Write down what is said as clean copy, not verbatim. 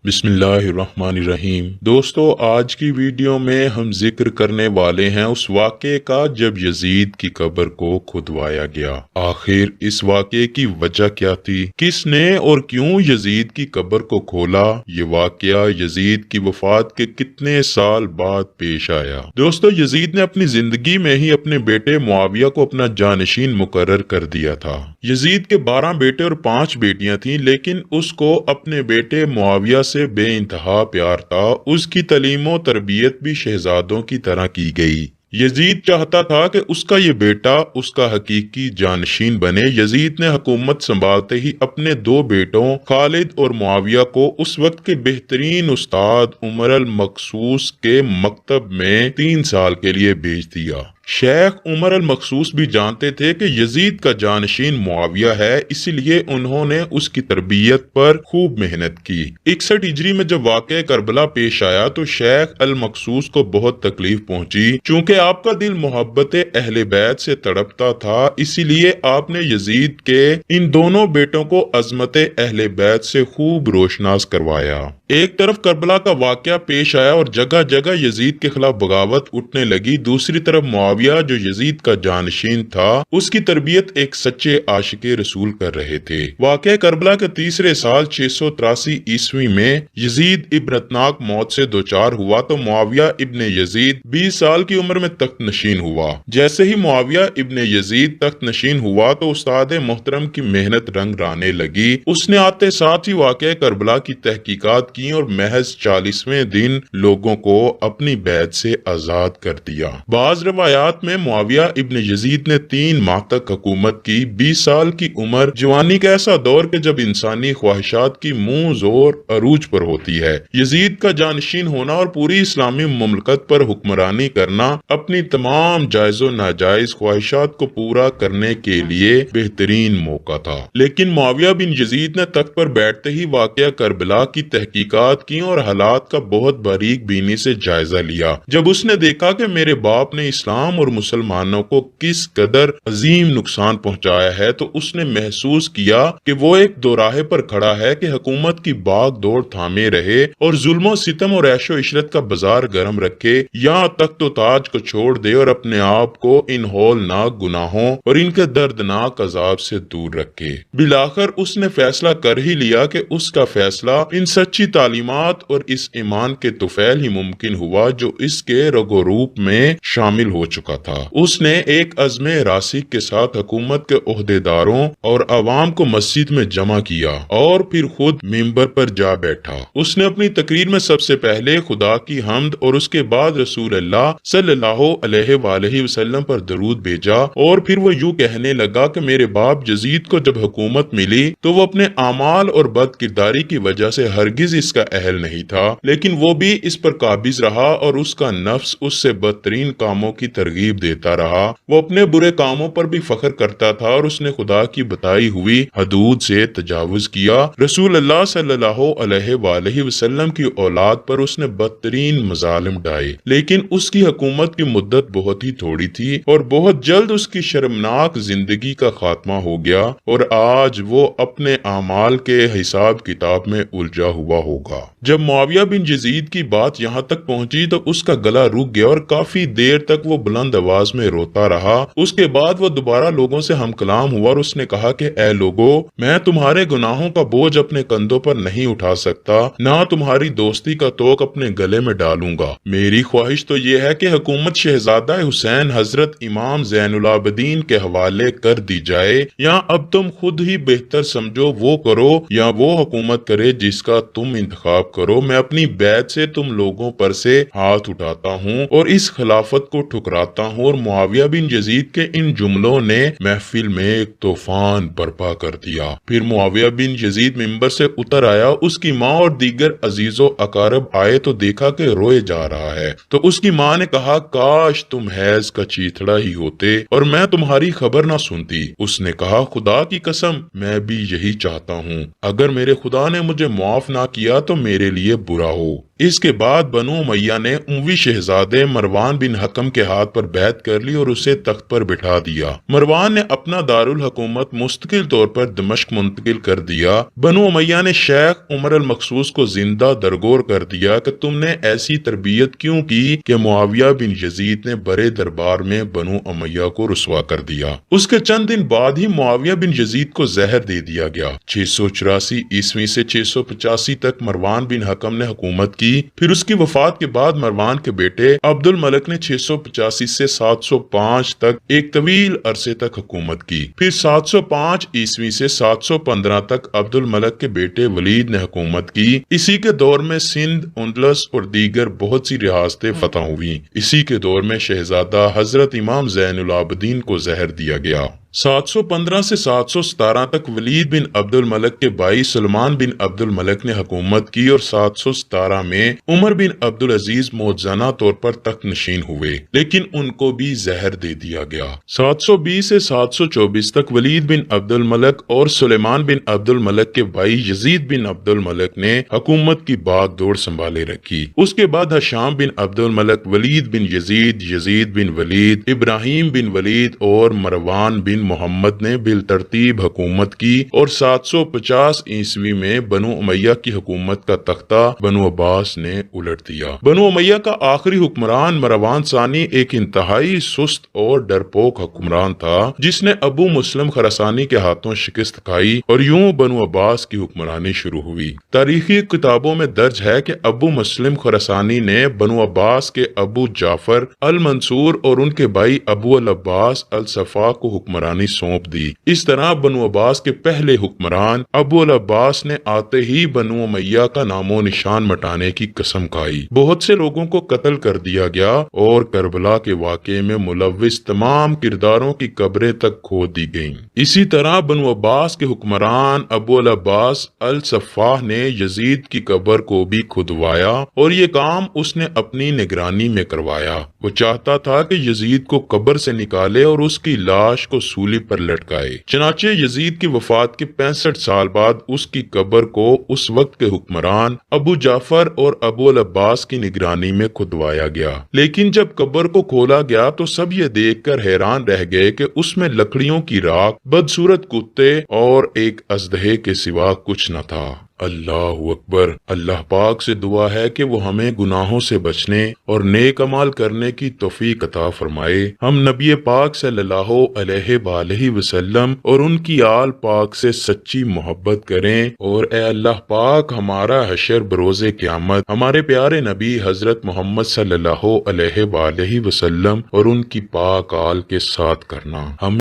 بسم اللہ الرحمن الرحیم۔ دوستو، آج کی ویڈیو میں ہم ذکر کرنے والے ہیں اس واقعے کا جب یزید کی قبر کو کھدوایا گیا۔ آخر اس واقعے کی وجہ کیا تھی؟ کس نے اور کیوں یزید کی قبر کو کھولا؟ یہ واقعہ یزید کی وفات کے کتنے سال بعد پیش آیا؟ دوستو، یزید نے اپنی زندگی میں ہی اپنے بیٹے معاویہ کو اپنا جانشین مقرر کر دیا تھا۔ یزید کے 12 بیٹے اور 5 بیٹیاں تھیں، لیکن اس کو اپنے بیٹے معاویہ سے بے انتہا پیار تھا۔ اس کی تعلیم و تربیت بھی شہزادوں کی طرح کی گئی۔ یزید چاہتا تھا کہ اس کا یہ بیٹا اس کا حقیقی جانشین بنے۔ یزید نے حکومت سنبھالتے ہی اپنے 2 بیٹوں خالد اور معاویہ کو اس وقت کے بہترین استاد عمر المقصوص کے مکتب میں 3 سال کے لیے بھیج دیا۔ شیخ عمر المقصوص بھی جانتے تھے کہ یزید کا جانشین معاویہ ہے، اسی لیے انہوں نے اس کی تربیت پر خوب محنت کی۔ 61 ہجری میں جب واقعہ کربلا پیش آیا تو شیخ المقصوص کو بہت تکلیف پہنچی۔ چونکہ آپ کا دل محبت اہل بیت سے تڑپتا تھا، اسی لیے آپ نے یزید کے ان دونوں بیٹوں کو عظمت اہل بیت سے خوب روشناس کروایا۔ ایک طرف کربلا کا واقعہ پیش آیا اور جگہ جگہ یزید کے خلاف بغاوت اٹھنے لگی، دوسری طرف معاویہ جو یزید کا جانشین تھا اس کی تربیت ایک سچے عاشق رسول کر رہے تھے۔ واقعہ کربلا کے تیسرے سال 683 عیسوی میں یزید عبرتناک موت سے دوچار ہوا تو معاویہ ابن یزید 20 سال کی عمر میں تخت نشین ہوا۔ جیسے ہی معاویہ ابن یزید تخت نشین ہوا تو استاد محترم کی محنت رنگ رانے لگی۔ اس نے آتے ساتھ ہی واقعہ کربلا کی تحقیقات کی اور محض 40ویں دن لوگوں کو اپنی بیعت سے آزاد کر دیا۔ بعض روایات میں معاویہ ابن یزید نے 3 ماہ تک حکومت کی۔ 20 سال کی عمر جوانی کا ایسا دور کہ جب انسانی خواہشات کی منہ زور عروج پر ہوتی ہے۔ یزید کا جانشین ہونا اور پوری اسلامی مملکت پر حکمرانی کرنا اپنی تمام جائز و ناجائز خواہشات کو پورا کرنے کے لیے بہترین موقع تھا۔ لیکن معاویہ بن یزید نے تخت پر بیٹھتے ہی واقعہ کربلا کی تحقیقات کی اور حالات کا بہت باریک بینی سے جائزہ لیا۔ جب اس نے دیکھا کہ میرے باپ نے اسلام اور مسلمانوں کو کس قدر عظیم نقصان پہنچایا ہے تو اس نے محسوس کیا کہ وہ ایک دوراہے پر کھڑا ہے کہ حکومت کی باغ دوڑ تھامے رہے اور ظلم و ستم اور عیش و عشرت کا بازار گرم رکھے، یا تخت و تاج کو چھوڑ دے اور اپنے آپ کو ان ہولناک گناہوں اور ان کے دردناک عذاب سے دور رکھے۔ بالآخر اس نے فیصلہ کر ہی لیا کہ اس کا فیصلہ ان سچی تعلیمات اور اس ایمان کے طفیل ہی ممکن ہوا جو اس کے رگ و روپ میں شامل ہو چکا تھا۔ اس نے ایک عزم راسخ کے ساتھ حکومت کے عہدیداروں اور عوام کو مسجد میں جمع کیا اور پھر خود منبر پر جا بیٹھا۔ اس نے اپنی تقریر میں سب سے پہلے خدا کی حمد اور اس کے بعد رسول اللہ صلی اللہ علیہ وآلہ وسلم پر درود بھیجا، اور پھر وہ یوں کہنے لگا کہ میرے باپ یزید کو جب حکومت ملی تو وہ اپنے اعمال اور بد کرداری کی وجہ سے ہرگز اس کا اہل نہیں تھا، لیکن وہ بھی اس پر قابض رہا اور اس کا نفس اس سے بدترین کاموں کی ترغیب دیتا رہا۔ وہ اپنے برے کاموں پر بھی فخر کرتا تھا اور اس نے خدا کی بتائی ہوئی حدود سے تجاوز کیا۔ رسول اللہ صلی اللہ علیہ وآلہ وسلم کی اولاد پر اس نے بدترین مظالم ڈھائے، لیکن اس کی حکومت کی مدت بہت ہی تھوڑی تھی اور بہت جلد اس کی شرمناک زندگی کا خاتمہ ہو گیا، اور آج وہ اپنے اعمال کے حساب کتاب میں الجھا ہوا ہوگا۔ جب معاویہ بن یزید کی بات یہاں تک پہنچی تو اس کا گلا رک گیا اور کافی دیر تک وہ بلند آواز میں روتا رہا۔ اس کے بعد وہ دوبارہ لوگوں سے ہم کلام ہوا اور اس نے کہا کہ اے لوگو، میں تمہارے گناہوں کا بوجھ اپنے کندھوں پر نہیں اٹھا سکتا، نہ تمہاری دوستی کا توق اپنے گلے میں ڈالوں گا۔ میری خواہش تو یہ ہے کہ حکومت شہزادہ حسین حضرت امام زین العابدین کے حوالے کر دی جائے، یا اب تم خود ہی بہتر سمجھو وہ کرو یا وہ حکومت کرے جس کا تم انتخاب کرو۔ میں اپنی بیعت سے تم لوگوں پر سے ہاتھ اٹھاتا ہوں اور اس خلافت کو ٹھکراتا ہوں۔ اور معاویہ بن یزید کے ان جملوں نے محفل میں ایک طوفان برپا کر دیا۔ پھر معاویہ بن یزید منبر سے اتر آیا، اس کی ماں اور دیگر عزیز و اقارب آئے تو دیکھا کہ روئے جا رہا ہے، تو اس کی ماں نے کہا کاش تم حیض کا چیتڑا ہی ہوتے اور میں تمہاری خبر نہ سنتی۔ اس نے کہا خدا کی قسم میں بھی یہی چاہتا ہوں، اگر میرے خدا نے مجھے معاف نہ کیا تو میرے لیے برا ہو۔ اس کے بعد بنو امیہ نے اموی شہزادے مروان بن حکم کے ہاتھ پر بیعت کر لی اور اسے تخت پر بٹھا دیا۔ مروان نے اپنا دارالحکومت مستقل طور پر دمشق منتقل کر دیا۔ بنو امیہ نے شیخ عمر المقصوص کو زندہ درگور کر دیا کہ تم نے ایسی تربیت کیوں کی کہ معاویہ بن یزید نے بڑے دربار میں بنو امیہ کو رسوا کر دیا۔ اس کے چند دن بعد ہی معاویہ بن یزید کو زہر دے دیا گیا۔ 684 عیسوی سے 685 تک مروان بن حکم نے حکومت کی۔ پھر اس کی وفات کے بعد مروان کے بیٹے عبد الملک نے 685 سے 705 تک ایک طویل عرصے تک حکومت کی۔ پھر 705 عیسوی سے 715 تک عبد الملک کے بیٹے ولید نے حکومت کی۔ اسی کے دور میں سندھ، اندلس اور دیگر بہت سی ریاستیں فتح ہوئیں۔ اسی کے دور میں شہزادہ حضرت امام زین العابدین کو زہر دیا گیا۔ 715 سے 717 تک ولید بن عبد الملک کے بھائی سلمان بن عبد الملک نے حکومت کی اور 717 میں عمر بن عبد العزیز موجزانہ طور پر تخت نشین ہوئے، لیکن ان کو بھی زہر دے دیا گیا۔ 720 سے 724 تک ولید بن عبد الملک اور سلیمان بن عبد الملک کے بھائی یزید بن عبد الملک نے حکومت کی باغ دوڑ سنبھالے رکھی۔ اس کے بعد ہشام بن عبد الملک، ولید بن یزید، یزید بن ولید، ابراہیم بن ولید اور مروان بن محمد نے بالترتیب حکومت کی اور 750 عیسوی میں بنو امیہ کی حکومت کا تختہ بنو عباس نے الٹ دیا۔ بنو امیہ کا آخری حکمران مروان ثانی ایک انتہائی سست اور ڈرپوک حکمران تھا جس نے ابو مسلم خراسانی کے ہاتھوں شکست کھائی اور یوں بنو عباس کی حکمرانی شروع ہوئی۔ تاریخی کتابوں میں درج ہے کہ ابو مسلم خراسانی نے بنو عباس کے ابو جعفر المنصور اور ان کے بھائی ابو العباس الصفا کو حکمرانی سونپ دی۔ اس طرح بنو عباس کے پہلے حکمران ابو العباس نے آتے ہی بنو امیہ کا نام و نشان مٹانے کی قسم کھائی۔ بہت سے لوگوں کو قتل کر دیا گیا اور کربلا کے واقعے میں ملوث تمام کرداروں کی قبریں تک کھود دی گئیں۔ اسی طرح بنو عباس کے حکمران ابو العباس الصفاح نے یزید کی قبر کو بھی کھدوایا اور یہ کام اس نے اپنی نگرانی میں کروایا۔ وہ چاہتا تھا کہ یزید کو قبر سے نکالے اور اس کی لاش کو سولی پر لٹکائے۔ چنانچہ یزید کی وفات کے 65 سال بعد اس کی قبر کو اس وقت کے حکمران ابو جعفر اور ابو العباس کی نگرانی میں کھدوایا گیا۔ لیکن جب قبر کو کھولا گیا تو سب یہ دیکھ کر حیران رہ گئے کہ اس میں لکڑیوں کی راکھ، بدصورت کتے اور ایک اژدہے کے سوا کچھ نہ تھا۔ اللہ اکبر۔ اللہ پاک سے دعا ہے کہ وہ ہمیں گناہوں سے بچنے اور نیک عمال کرنے کی توفیق عطا فرمائے۔ ہم نبی پاک صلی اللہ علیہ وآلہ وسلم اور ان کی آل پاک سے سچی محبت کریں، اور اے اللہ پاک ہمارا حشر بروز قیامت ہمارے پیارے نبی حضرت محمد صلی اللہ علیہ وآلہ وسلم اور ان کی پاک آل کے ساتھ کرنا۔ ہم